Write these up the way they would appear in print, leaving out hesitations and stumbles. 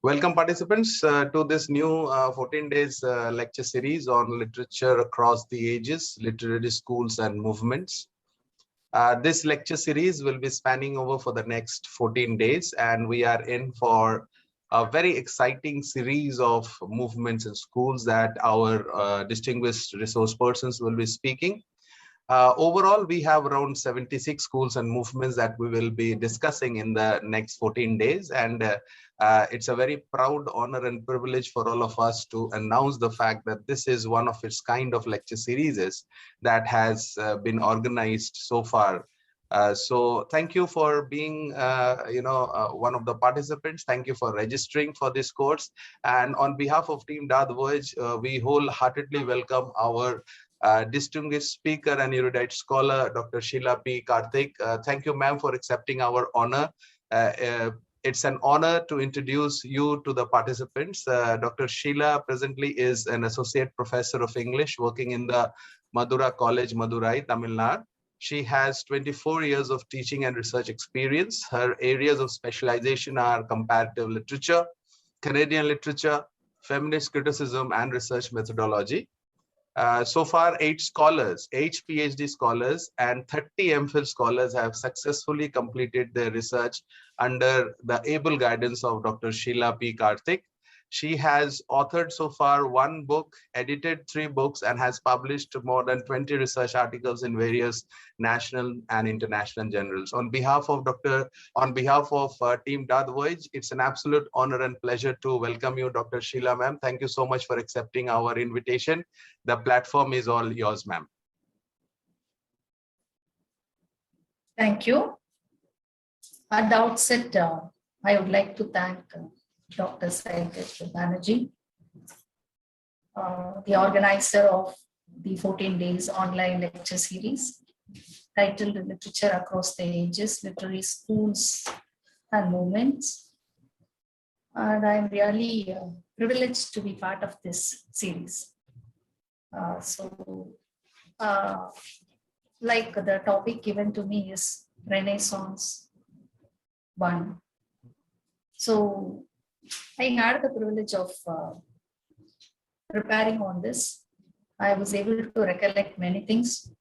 Welcome participants to this new 14 days lecture series on literature across the ages, literary schools and movements. This lecture series will be spanning over for the next 14 days, and we are in for a very exciting series of movements and schools that our distinguished resource persons will be speaking. Overall, we have around 76 schools and movements that we will be discussing in the next 14 days. And it's a very proud honor and privilege for all of us to announce the fact that this is one of its kind of lecture series that has been organized so far. So thank you for being, one of the participants. Thank you for registering for this course. And on behalf of Team Dad Voyage, we wholeheartedly welcome our distinguished speaker and erudite scholar, Dr. Sheela P. Karthik. Thank you, ma'am, for accepting our honor. It's an honor to introduce you to the participants. Dr. Sheela presently is an associate professor of English working in the Madura College, Madurai, Tamil Nadu. She has 24 years of teaching and research experience. Her areas of specialization are comparative literature, Canadian literature, feminist criticism, and research methodology. So far, 8 PhD scholars and 30 MPhil scholars have successfully completed their research under the able guidance of Dr. Sheela P. Karthik. She has authored so far 1 book, edited 3 books, and has published more than 20 research articles in various national and international journals. On behalf of Team Dad Voyage, it's an absolute honor and pleasure to welcome you, Dr. Sheela, ma'am. Thank you so much for accepting our invitation. The platform is all yours, ma'am. Thank you. At the outset, I would like to thank Dr. Saikesh Banerjee, the organizer of the 14 days online lecture series titled Literature Across the Ages, Literary Schools and Movements. And I'm really privileged to be part of this series. Like the topic given to me is Renaissance 1. So I had the privilege of preparing on this. I was able to recollect many things,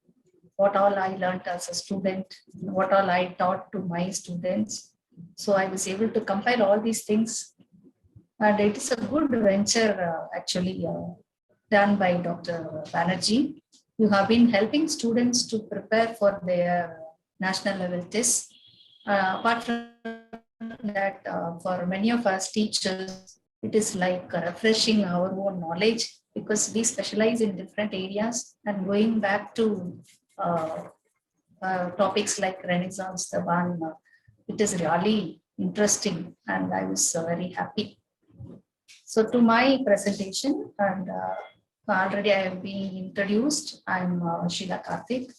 what all I learned as a student, what all I taught to my students. So I was able to compile all these things. And it is a good venture actually done by Dr. Banerjee. You have been helping students to prepare for their national level tests. Apart from that, for many of us teachers, it is like refreshing our own knowledge because we specialize in different areas, and going back to topics like Renaissance, the one, it is really interesting, and I was very happy. So to my presentation, and already I have been introduced. I'm Sheela Karthik,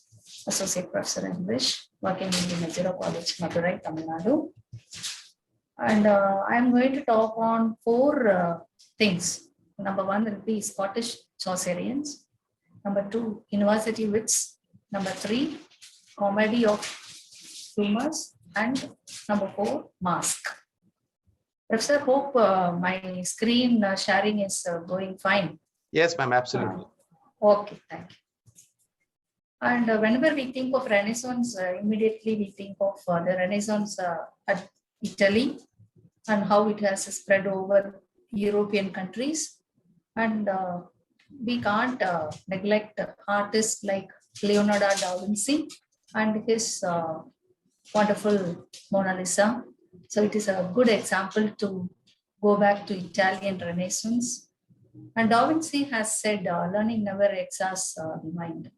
Associate Professor in English, working in the Madura College, Madurai, Tamil Nadu. And I'm going to talk on 4 things. Number 1 will be Scottish Chaucerians. Number 2, university wits. Number 3, comedy of humors. And number 4, mask. Professor, hope my screen sharing is going fine. Yes, ma'am, absolutely. Okay, thank you. And whenever we think of Renaissance, immediately we think of the Renaissance at Italy and how it has spread over European countries. And we can't neglect artists like Leonardo da Vinci and his wonderful Mona Lisa. So it is a good example to go back to Italian Renaissance. And Da Vinci has said, learning never exhausts the mind.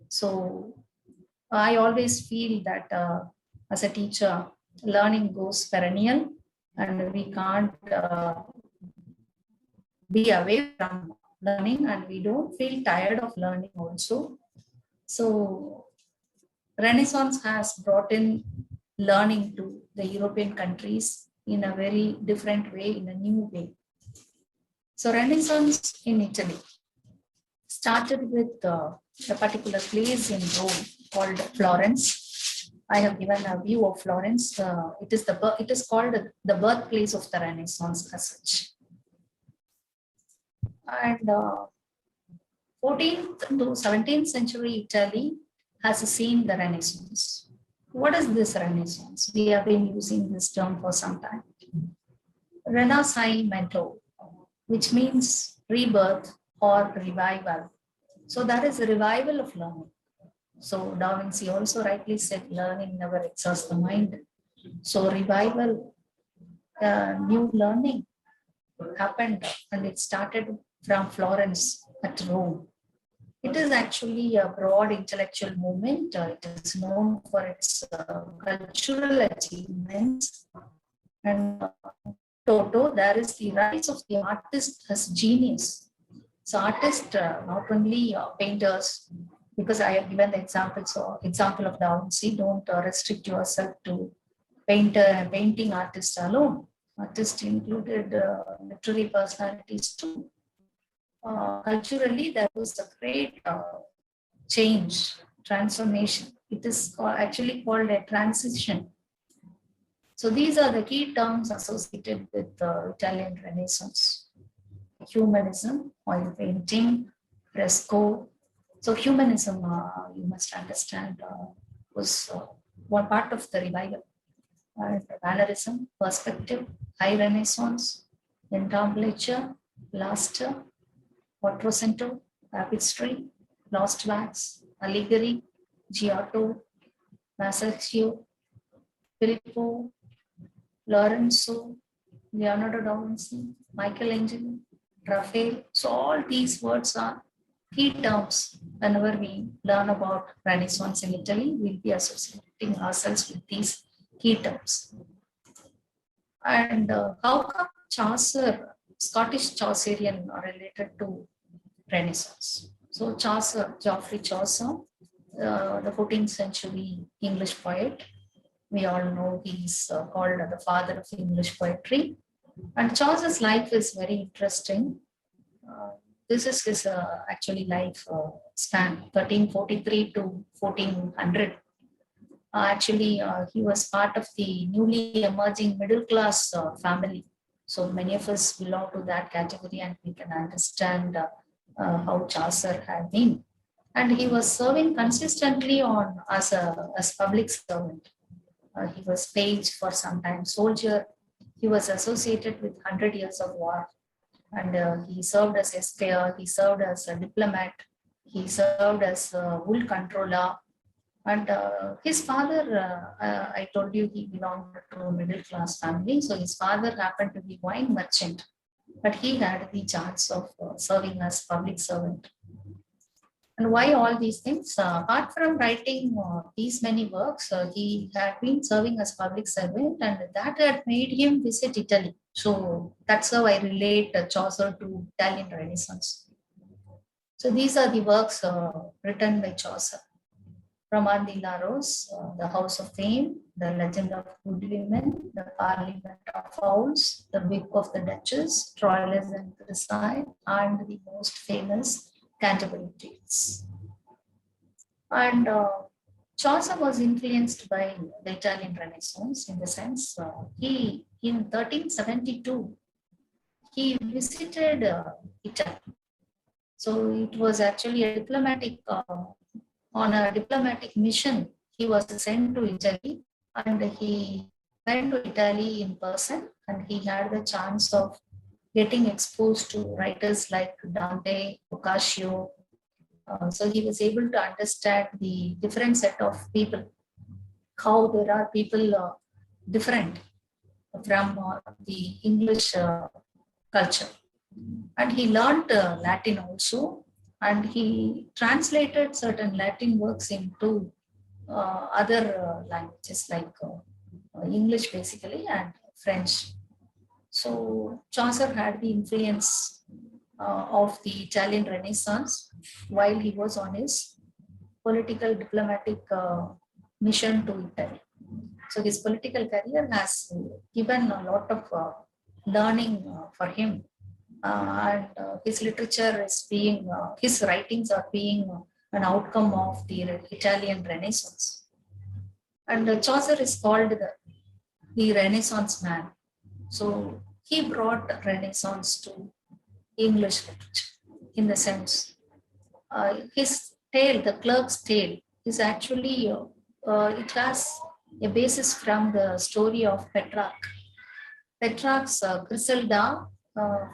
So I always feel that as a teacher, learning goes perennial, and we can't be away from learning, and we don't feel tired of learning also. So Renaissance has brought in learning to the European countries in a very different way, in a new way. So Renaissance in Italy started with a particular place in Rome called Florence. I have given a view of Florence. It is called the birthplace of the Renaissance as such. And 14th to 17th century Italy has seen the Renaissance. What is this Renaissance? We have been using this term for some time. Renascimento, which means rebirth or revival. So that is a revival of learning. So Da Vinci also rightly said, learning never exhausts the mind. So revival, new learning happened, and it started from Florence at Rome. It is actually a broad intellectual movement. It is known for its cultural achievements. And Toto, there is the rise of the artist as genius. So artists, not only painters, because I have given the example of Da Vinci, don't restrict yourself to painting artists alone. Artists included literary personalities too. Culturally, there was a great change, transformation. It is actually called a transition. So these are the key terms associated with the Italian Renaissance. Humanism, oil painting, fresco. So humanism, you must understand, was one part of the revival. And mannerism, perspective, high Renaissance, entablature, luster, quattrocento, tapestry, lost wax, allegory, Giotto, Masaccio, Filippo, Lorenzo, Leonardo da Vinci, Michelangelo, Raphael. So all these words are key terms. Whenever we learn about Renaissance in Italy, we'll be associating ourselves with these key terms. And how come Chaucer, Scottish Chaucerian, are related to Renaissance? So Chaucer, Geoffrey Chaucer, the 14th century English poet. We all know he's called the father of English poetry. And Chaucer's life is very interesting. This is his actually life span, 1343 to 1400. He was part of the newly emerging middle class family. So many of us belong to that category, and we can understand how Chaucer had been. And he was serving consistently as public servant. He was page for some time, soldier. He was associated with 100 Years of War. And he served as esquire, he served as a diplomat, he served as a wool controller. And his father, I told you he belonged to a middle class family. So his father happened to be wine merchant, but he had the chance of serving as public servant. And why all these things? Apart from writing these many works, he had been serving as public servant, and that had made him visit Italy. So that's how I relate Chaucer to Italian Renaissance. So these are the works written by Chaucer. Romandillaros, the House of Fame, the Legend of Good Women, the Parliament of Owls, the Wig of the Duchess, Troilus and Cresside, and the most famous Canterbury Tales. And Chaucer was influenced by the Italian Renaissance in the sense he, in 1372, he visited Italy. So it was actually a diplomatic, on a diplomatic mission. He was sent to Italy, and he went to Italy in person, and he had the chance of getting exposed to writers like Dante, Boccaccio. So he was able to understand the different set of people, how there are people different from the English culture. And he learned Latin also, and he translated certain Latin works into other languages like English basically and French. So Chaucer had the influence of the Italian Renaissance while he was on his political diplomatic mission to Italy. So his political career has given a lot of learning for him. And his literature is being, his writings are being an outcome of the Italian Renaissance. And Chaucer is called the Renaissance man. So he brought Renaissance to English literature in the sense his tale, the clerk's tale, is actually it has a basis from the story of Petrarch. Petrarch's Griselda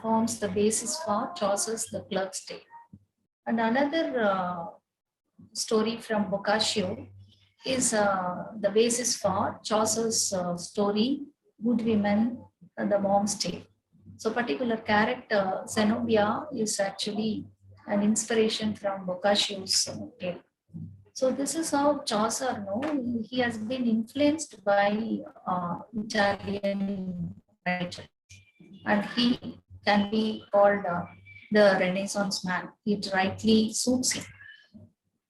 forms the basis for Chaucer's The Clerk's Tale. And another story from Boccaccio is the basis for Chaucer's story, Good Women, the Mom's Tale. So particular character, Zenobia, is actually an inspiration from Boccaccio's tale. So this is how Chaucer, he has been influenced by Italian writers, and he can be called the Renaissance man. It rightly suits him.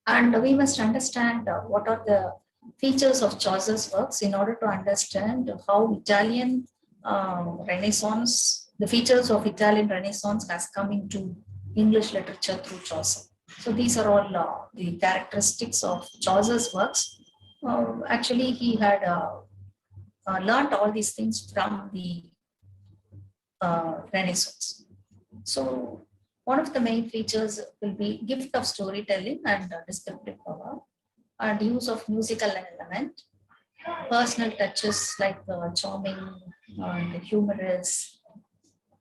And we must understand what are the features of Chaucer's works in order to understand how Italian Renaissance, the features of Italian Renaissance has come into English literature through Chaucer. So these are all the characteristics of Chaucer's works. Actually, he had learned all these things from the Renaissance. So one of the main features will be gift of storytelling and descriptive power, and use of musical element, personal touches like charming and humorous,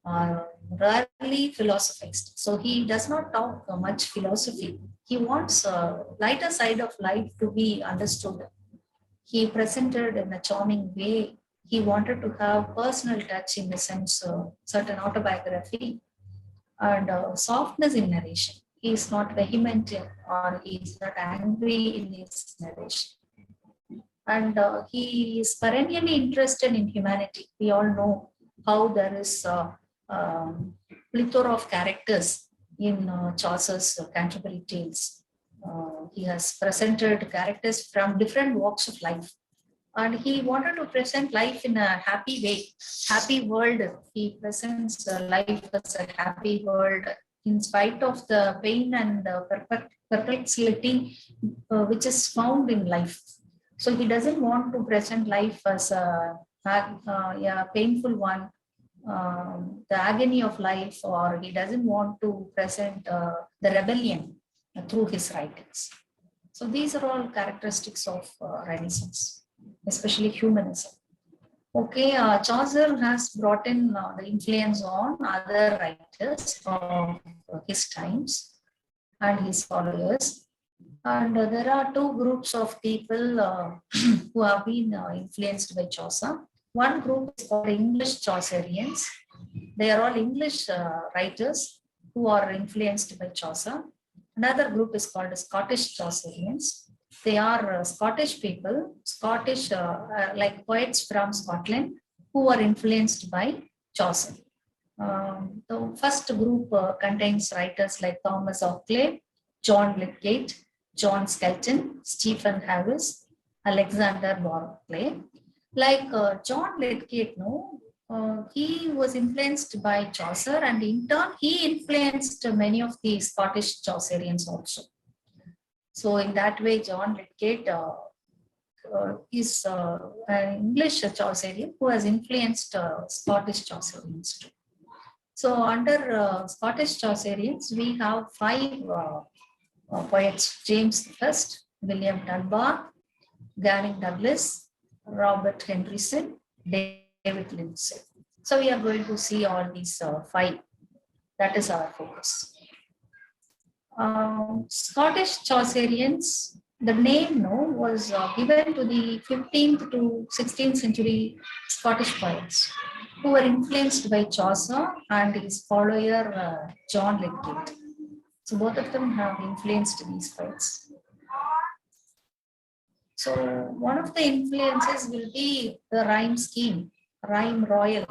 rarely philosophized. So he does not talk much philosophy. He wants a lighter side of life to be understood. He presented in a charming way. He wanted to have personal touch in the sense certain autobiography and softness in narration. He is not vehement or he is not angry in his narration. And he is perennially interested in humanity. We all know how there is plethora of characters in Chaucer's Canterbury Tales. He has presented characters from different walks of life, and he wanted to present life in a happy way, happy world. He presents life as a happy world in spite of the pain and perplexity which is found in life. So he doesn't want to present life as a painful one, the agony of life, or he doesn't want to present the rebellion through his writings. So these are all characteristics of Renaissance, especially humanism. Okay, Chaucer has brought in the influence on other writers of his times and his followers. And there are two groups of people who have been influenced by Chaucer. One group is called English Chaucerians. They are all English writers who are influenced by Chaucer. Another group is called Scottish Chaucerians. They are Scottish people, Scottish like poets from Scotland who are influenced by Chaucer. The first group contains writers like Thomas Auchley, John Lydgate, John Skelton, Stephen Harris, Alexander Barclay. Like John Lydgate, he was influenced by Chaucer, and in turn, he influenced many of the Scottish Chaucerians also. So in that way, John Lydgate is an English Chaucerian who has influenced Scottish Chaucerians too. So under Scottish Chaucerians, we have five poets: James I, William Dunbar, Gavin Douglas, Robert Henryson, David Lindsay. So we are going to see all these five. That is our focus. Scottish Chaucerians, the name was given to the 15th to 16th century Scottish poets who were influenced by Chaucer and his follower John Lydgate. So both of them have influenced these poets. So one of the influences will be the rhyme scheme, rhyme royal.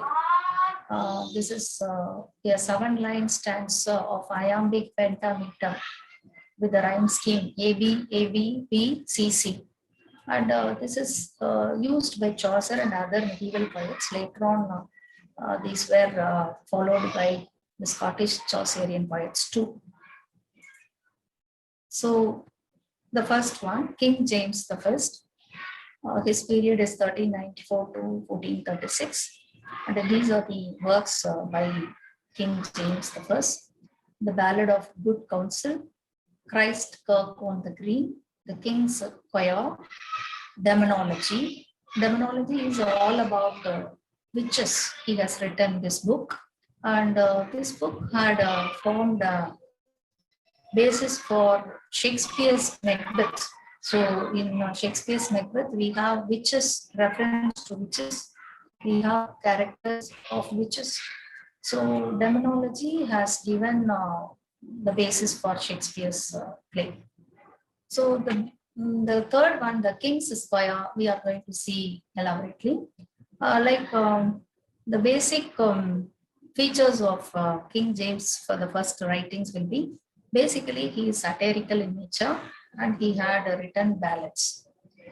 This is a 7-line stanza of iambic pentameter with the rhyme scheme AB, AB, B, C, C. And this is used by Chaucer and other medieval poets. Later on, these were followed by the Scottish Chaucerian poets too. So the first one, King James I, His period is 1394 to 1436. And these are the works by King James I. The Ballad of Good Counsel, Christ Kirk on the Green, The King's Choir, Demonology. Demonology is all about witches. He has written this book, and this book had formed a basis for Shakespeare's Macbeth. So in Shakespeare's Macbeth, we have witches, reference to witches. We have characters of witches. So demonology has given the basis for Shakespeare's play. So the third one, the King's Squire, we are going to see elaborately. The basic features of King James for the first writings will be basically he is satirical in nature and he had written ballads.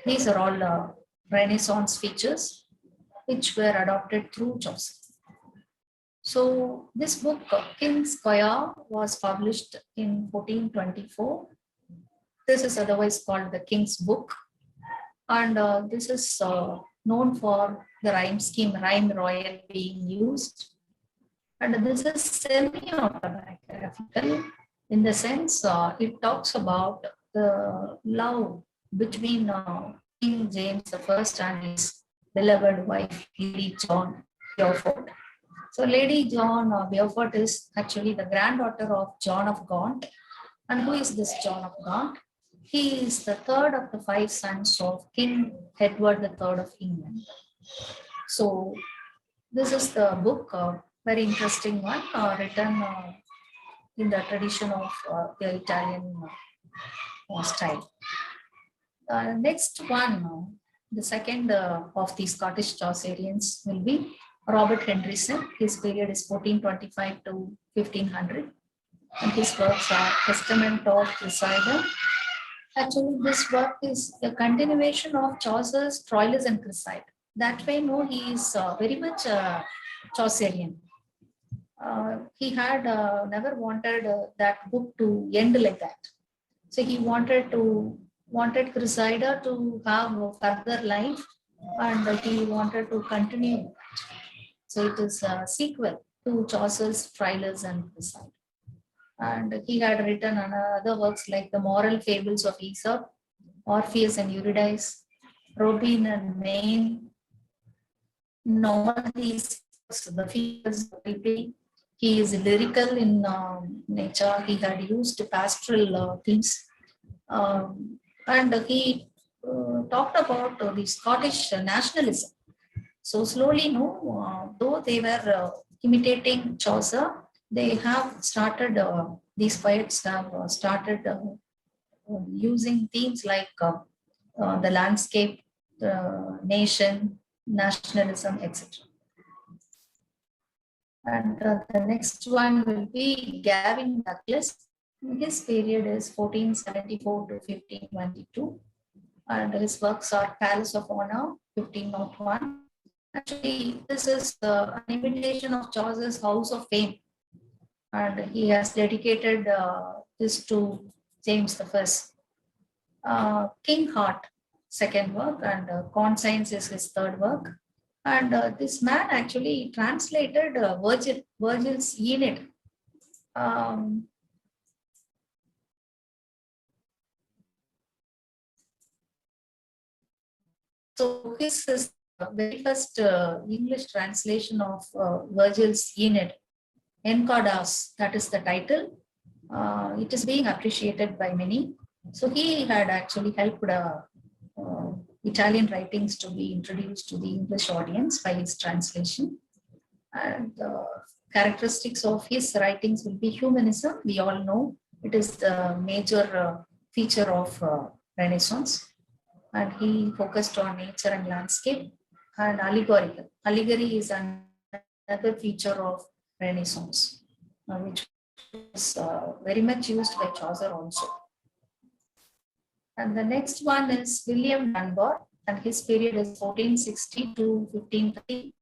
These are all Renaissance features which were adopted through Chaucer. So this book, King's Choir, was published in 1424. This is otherwise called the King's Book. And this is known for the rhyme scheme, rhyme royal being used. And this is semi-autobiographical in the sense it talks about the love between King James I and his beloved wife, Lady John Beaufort. So Lady John Beaufort is actually the granddaughter of John of Gaunt. And who is this John of Gaunt? He is the third of the 5 sons of King Edward III of England. So this is the book, very interesting one, written in the tradition of the Italian style. Next one, the second of the Scottish Chaucerians will be Robert Henryson. His period is 1425 to 1500. And his works are Testament of Cressida. Actually, this work is a continuation of Chaucer's Troilus and Cressida. That way, no, he is very much Chaucerian. He had never wanted that book to end like that. So he wanted Cressida to have a further life, and he wanted to continue. So it is a sequel to Chaucer's Troilus and Cressida. And he had written other works like the Moral Fables of Aesop, Orpheus and Eurydice, Robin and Maine. In all these books, the features will be he is lyrical in nature. He had used pastoral themes, and he talked about the Scottish nationalism. So slowly, though they were imitating Chaucer, they have started, these poets have started using themes like the landscape, the nation, nationalism, etc. And the next one will be Gavin Douglas. His period is 1474 to 1522. And his works are Palace of Honor, 1501. Actually, this is an imitation of Chaucer's House of Fame. And he has dedicated this to James I. King Heart, second work, and Conscience is his third work. And this man actually translated Virgil's Aeneid. So this is the very first English translation of Virgil's Aeneid. Encodas, that is the title. It is being appreciated by many. So he had actually helped Italian writings to be introduced to the English audience by his translation. And characteristics of his writings will be humanism. We all know it is the major feature of Renaissance. And he focused on nature and landscape and allegorical. Allegory is another feature of Renaissance, which is very much used by Chaucer also. And the next one is William Dunbar, and his period is 1460 to 1530.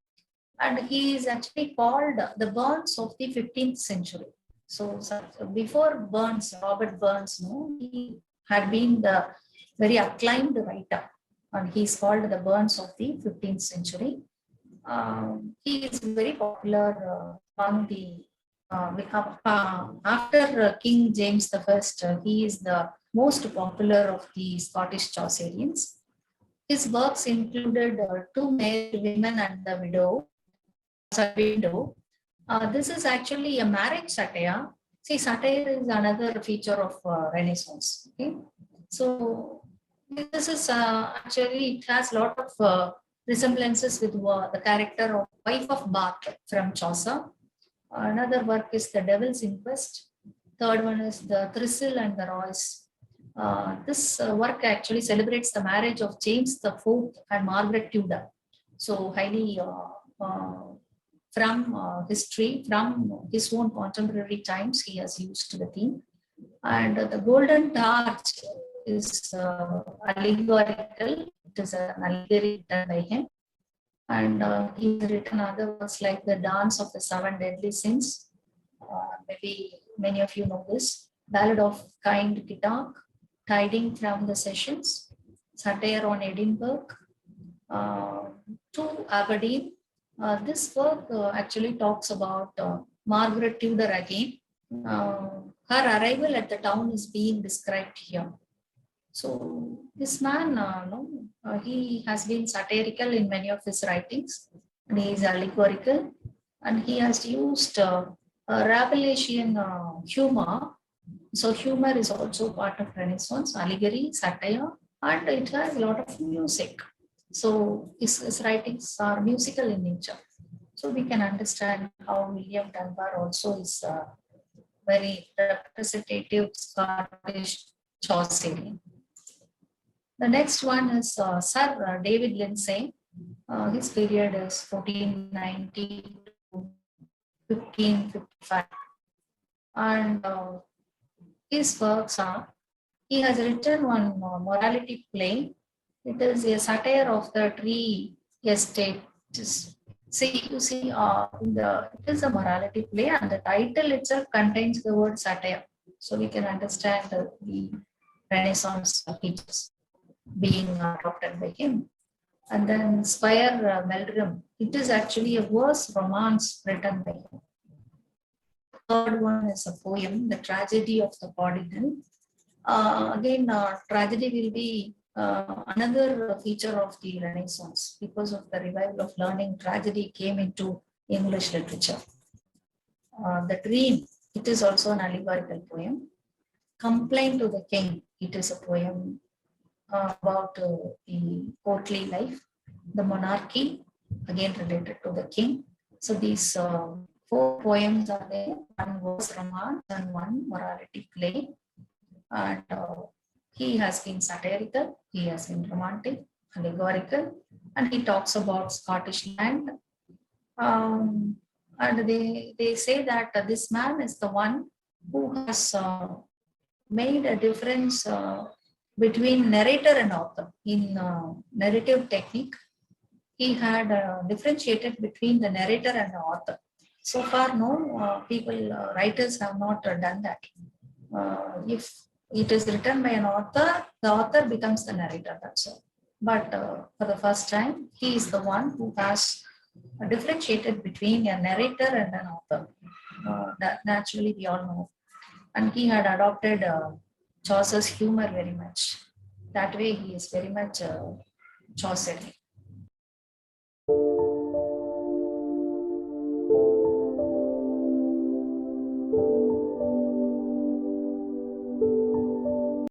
And he is actually called the Burns of the 15th century. So before Burns, Robert Burns, he had been the very acclaimed writer. and he's called the Burns of the 15th century. He is very popular among the after King James the First. He is the most popular of the Scottish Chaucerians. His works included Two Married Women and the Widow. This is actually a marriage satire. See, satire is another feature of Renaissance. Okay, so this is actually, it has a lot of resemblances with the character of wife of Bath from Chaucer. Another work is The Devil's Inquest. Third one is The Thistle and the Royce. This work actually celebrates the marriage of James the Fourth and Margaret Tudor. So highly from history, from his own contemporary times, he has used the theme. And the Golden Torch is allegorical. It is an allegory written by him. And he's written other works like The Dance of the Seven Deadly Sins. Maybe many of you know this. Ballad of Kind Kittock, Tiding from the Sessions, Satire on Edinburgh, To Aberdeen. This work actually talks about Margaret Tudor again. Her arrival at the town is being described here. So this man, he has been satirical in many of his writings, and he is allegorical, and he has used Rabelaisian humor. So humor is also part of Renaissance, allegory, satire, and it has a lot of music. So his writings are musical in nature. So we can understand how William Dunbar also is very representative Scottish Chaucerian. The next one is Sir David Lindsay. His period is 1490 to 1555. And his works are, he has written one morality play. It is a satire of the tree estate. See, you see, it is a morality play, and the title itself contains the word satire. So we can understand the Renaissance features being adopted by him. And then Squire Meldrum, it is actually a verse romance written by him. Third one is a poem, The Tragedy of the Prodigal. Again, tragedy will be another feature of the Renaissance. Because of the revival of learning, tragedy came into English literature. The Dream, it is also an allegorical poem. Complaint to the King, it is a poem about the courtly life. The Monarchy, again related to the king. So these 4 poems are there, one verse romance and one morality play. And he has been satirical, he has been romantic, allegorical, and he talks about Scottish land. And they say that this man is the one who has made a difference between narrator and author. In narrative technique, he had differentiated between the narrator and the author. So far, no writers have not done that. If it is written by an author, the author becomes the narrator, that's all. But for the first time, he is the one who has differentiated between a narrator and an author. That naturally we all know. And he had adopted Chaucer's humor very much. That way he is very much Chaucerian.